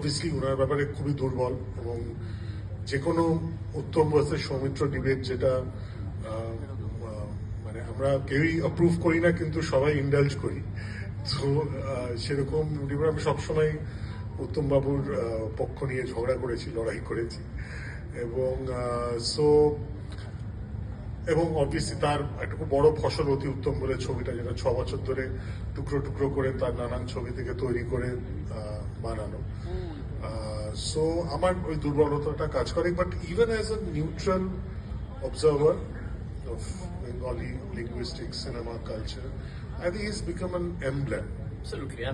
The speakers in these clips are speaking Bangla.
অবভিয়াসলি ওনার ব্যাপারে খুবই দুর্বল, এবং যে কোনো উত্তম ভার্সেস সৌমিত্র ডিবেট যেটা মানে আমরা কেউই অ্যাপ্রুভ করি না, কিন্তু সবাই ইন্ডালজ করি। তো সেরকম ডিবেট আমি সবসময় উত্তম বাবুর পক্ষ নিয়ে ঝগড়া করেছি, লড়াই করেছি, এবং এবং অবভিয়াসলি তার একটা খুব বড় ফসল অতি উত্তম বলে ছবিটা, যেটা 6 বছর ধরে টুকরো টুকরো করে তার নানান ছবি থেকে তৈরি করে বানানো। সো আমার ওই দুর্বলতাটা কাজ করে, but even as a neutral observer of Bengali linguistics, cinema, culture, I think he's become an emblem.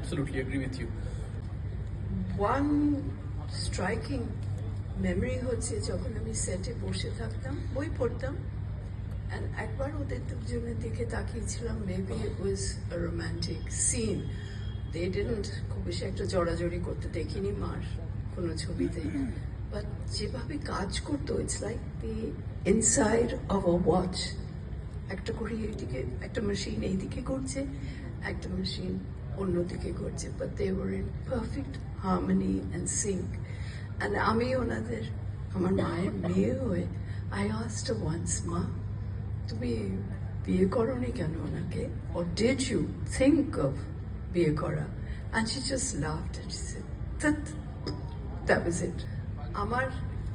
Absolutely agree with you. One striking memory হচ্ছে যখন আমি সেটে বসে থাকতাম, বই পড়তাম, and একবার ওদের দুজনের দিকে তাকিয়েছিলাম, maybe it was a romantic scene. They didn't খুব বেশি একটা জড়াজড়ি করতে দেখিনি মার কোনো ছবিতে, বাট যেভাবে কাজ করতো, it's like the inside of a watch. একটা ঘড়ি এইদিকে, একটা মেশিন এইদিকে করছে, একটা মেশিন অন্যদিকে করছে, but they were in perfect harmony and sync. And আমি ওনাদের, আমার মায়ের মেয়ে হয়ে, আই আস্কড হার ওয়ান্স, মা তুমি বিয়ে করোনি কেন ওনাকে, or did you think of বিয়ে করা? And she just laughed and she said, that was it. আমার